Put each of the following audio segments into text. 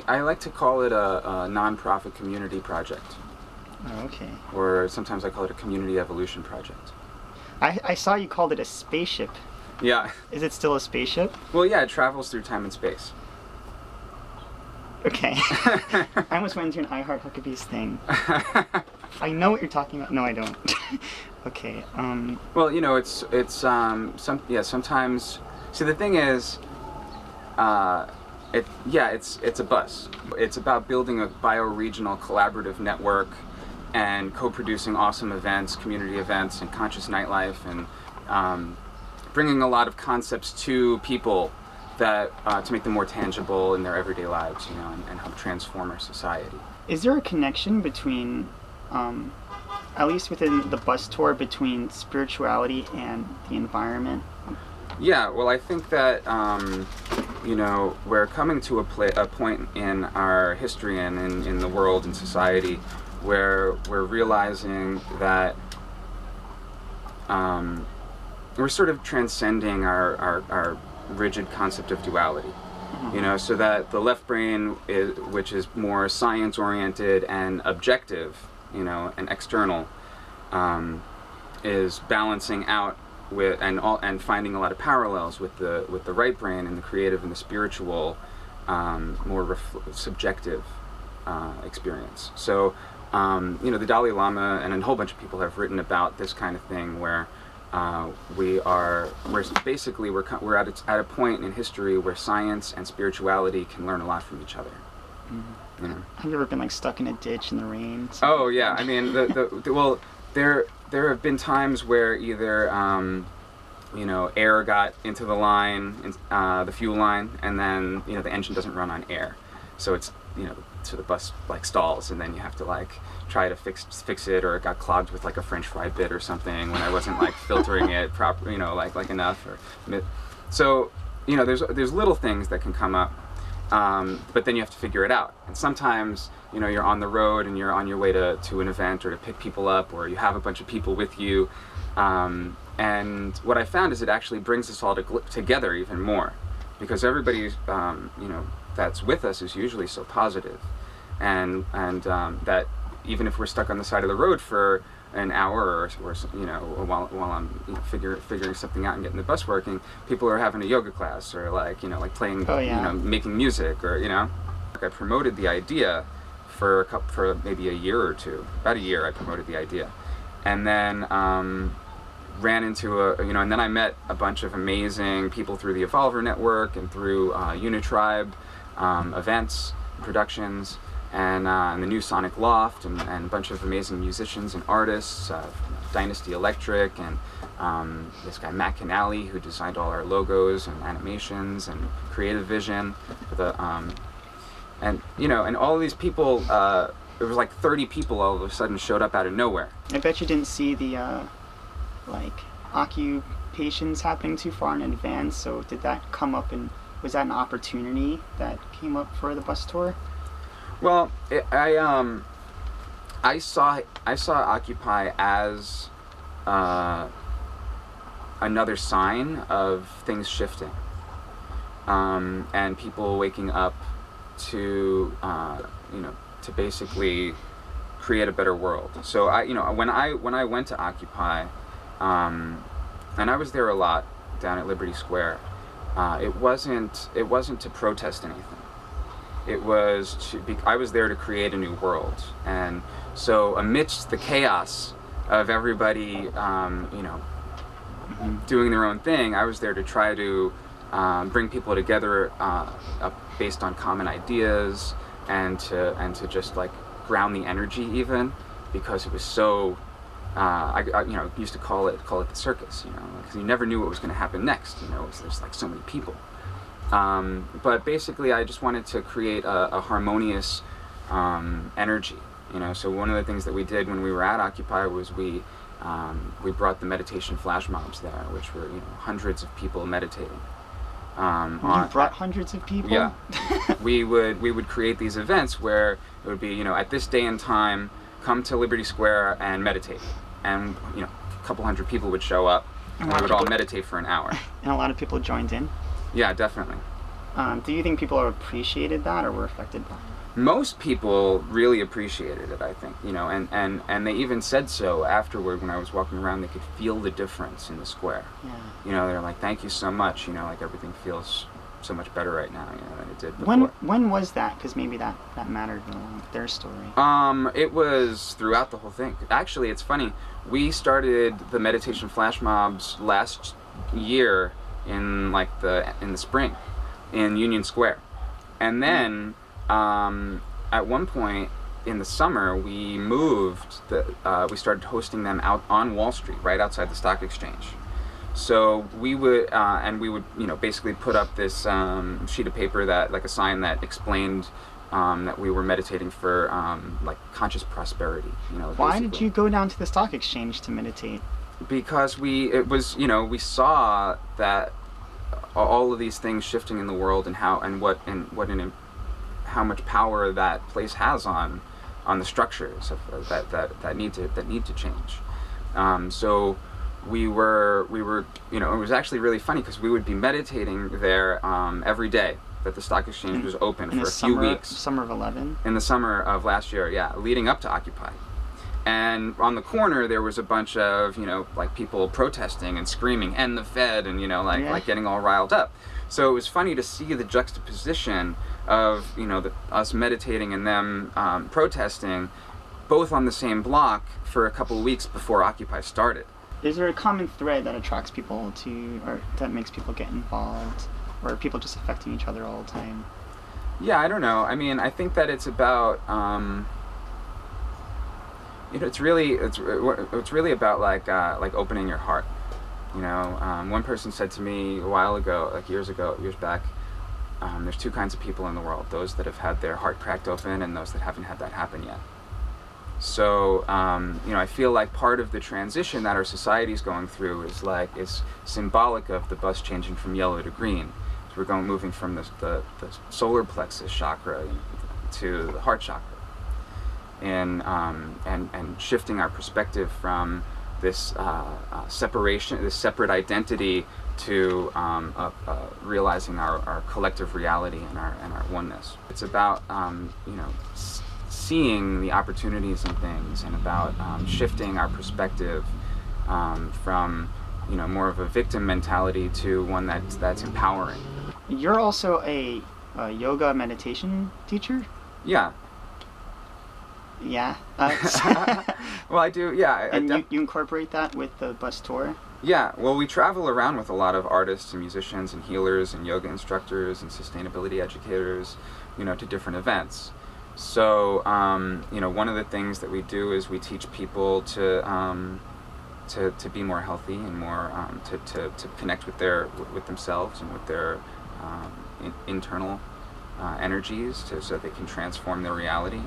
I like to call it a non-profit community project, Oh, okay. or sometimes I call it a community evolution project. I saw you called it a spaceship. Yeah. Is it still a spaceship? Well, yeah, it travels through time and space. Okay. I almost went into an I Heart Huckabees thing. I know what you're talking about. No, I don't. Okay. Well, you know, sometimes. See, the thing is, it's a bus. It's about building a bioregional collaborative network and co-producing awesome events, community events, and conscious nightlife, and bringing a lot of concepts to people that to make them more tangible in their everyday lives, you know, and help transform our society. Is there a connection between, at least within the bus tour, between spirituality and the environment? Yeah, well, I think that you know, we're coming to a point in our history and in the world and society where we're realizing that we're sort of transcending our rigid concept of duality. You know, so that the left brain, which is more science-oriented and objective, you know, and external, is balancing out with and finding a lot of parallels with the right brain and the creative and the spiritual, more subjective experience. So, you know, the Dalai Lama and a whole bunch of people have written about this kind of thing where we're at a point in history where science and spirituality can learn a lot from each other. Mm-hmm. You know? Have you ever been like stuck in a ditch in the rain? Oh yeah, I mean well, there have been times where either you know, air got into the line, the fuel line, and then, you know, the engine doesn't run on air, so it's, you know, so the bus like stalls, and then you have to like try to fix it, or it got clogged with like a French fry bit or something when I wasn't like filtering it properly, you know, like enough, or so, you know, there's little things that can come up, but then you have to figure it out. And sometimes, you know, you're on the road and you're on your way to an event or to pick people up, or you have a bunch of people with you, and what I found is it actually brings us all together even more, because everybody, you know, that's with us is usually so positive, and that even if we're stuck on the side of the road for an hour or you know, while I'm, you know, figuring something out and getting the bus working, people are having a yoga class, or like, you know, like playing, you know, making music, or, you know. I promoted the idea for maybe a year or two. About a year I promoted the idea, and then ran into you know, and then I met a bunch of amazing people through the Evolver Network and through Unitribe events, productions, and the new Sonic Loft, and a bunch of amazing musicians and artists, Dynasty Electric, and this guy Matt Canali, who designed all our logos and animations and creative vision for the and, you know, and all of these people, it was like 30 people all of a sudden showed up out of nowhere. I bet you didn't see the like occupations happening too far in advance, so did that come up, and was that an opportunity that came up for the bus tour? Well, I saw Occupy as another sign of things shifting, and people waking up to you know, to basically create a better world. So you know, when I went to Occupy, and I was there a lot down at Liberty Square, it wasn't to protest anything. It was I was there to create a new world, and so amidst the chaos of everybody, you know, doing their own thing, I was there to try to bring people together based on common ideas, and to just like ground the energy, even because it was so. I you know, used to call it the circus, you know, because you never knew what was going to happen next. You know, there's like so many people. But basically, I just wanted to create a harmonious energy, you know. So one of the things that we did when we were at Occupy was we brought the meditation flash mobs there, which were, you know, hundreds of people meditating. You brought hundreds of people? Yeah. we would create these events where it would be, you know, at this day and time, come to Liberty Square and meditate, and, you know, a couple hundred people would show up, and we would all meditate for an hour. And a lot of people joined in? Yeah, definitely. Do you think people appreciated that or were affected by it? Most people really appreciated it, I think, and they even said so afterward when I was walking around. They could feel the difference in the square. Yeah. They're like, thank you so much, like everything feels so much better right now, than it did before. When was that? Because maybe that mattered along their story. It was throughout the whole thing. Actually, it's funny. We started the meditation flash mobs last year in the spring in Union Square, and then at one point in the summer we moved. We started hosting them out on Wall Street, right outside the stock exchange. So we would basically put up this sheet of paper that, like a sign that explained that we were meditating for conscious prosperity. Why did you go down to the stock exchange to meditate? Because we saw that all of these things shifting in the world, and how much power that place has on the structures of that need to change. So we were it was actually really funny because we would be meditating there every day that the stock exchange was open for a few weeks. Summer of 11? In the summer of last year, yeah, leading up to Occupy. And on the corner there was a bunch of people protesting and screaming, "End the Fed," and getting all riled up. So it was funny to see the juxtaposition of us meditating and them protesting, both on the same block for a couple of weeks before Occupy started. Is there a common thread that attracts people to, or that makes people get involved, or are people just affecting each other all the time? Yeah, I don't know. I mean, I think that it's about it's really about like opening your heart. One person said to me a while ago, years back, there's two kinds of people in the world: those that have had their heart cracked open, and those that haven't had that happen yet. So I feel like part of the transition that our society is going through is symbolic of the bus changing from yellow to green. So we're moving from the solar plexus chakra to the heart chakra. And shifting our perspective from this separation, this separate identity, to realizing our collective reality and our oneness. It's about seeing the opportunities in things, and about shifting our perspective from more of a victim mentality to one that's empowering. You're also a yoga meditation teacher? Yeah. Yeah. Well, I do. Yeah. And you incorporate that with the bus tour? Yeah. Well, we travel around with a lot of artists and musicians and healers and yoga instructors and sustainability educators, to different events. So, one of the things that we do is we teach people to be more healthy and more to connect with themselves and with their internal energies, so they can transform their reality.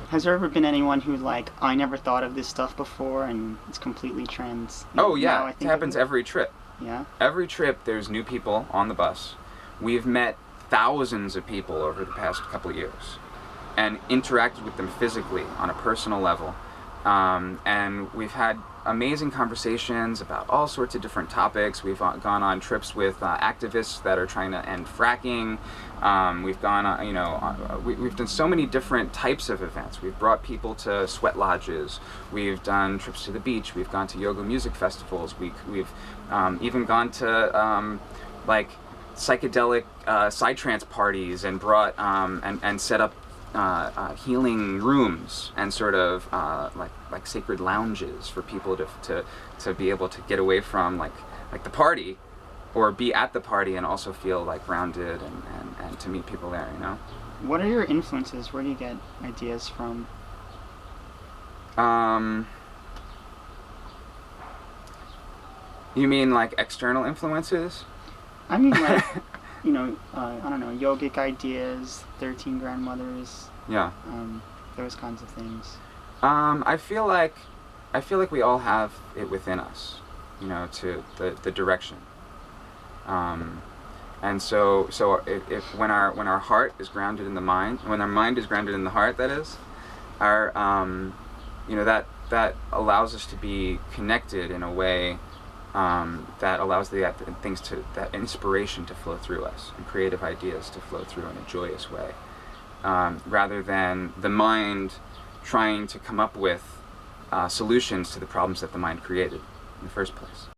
Has there ever been anyone who I never thought of this stuff before, and it's completely Oh yeah, it happens every trip. Yeah. Every trip there's new people on the bus. We've met thousands of people over the past couple of years, and interacted with them physically on a personal level. And we've had amazing conversations about all sorts of different topics. We've gone on trips with activists that are trying to end fracking. We've gone on, we've done so many different types of events. We've brought people to sweat lodges. We've done trips to the beach. We've gone to yoga music festivals. We've even gone to psychedelic psytrance parties, and brought and set up healing rooms, and sort of like sacred lounges for people to be able to get away from like the party, or be at the party and also feel grounded and to meet people there. What are your influences? Where do you get ideas from? You mean external influences? I mean I don't know, yogic ideas, 13 grandmothers. Yeah. Those kinds of things. I feel like we all have it within us, to the direction. And so if when our heart is grounded in the mind, when our mind is grounded in the heart, that is, our that allows us to be connected in a way that allows that inspiration to flow through us and creative ideas to flow through in a joyous way, rather than the mind trying to come up with solutions to the problems that the mind created in the first place.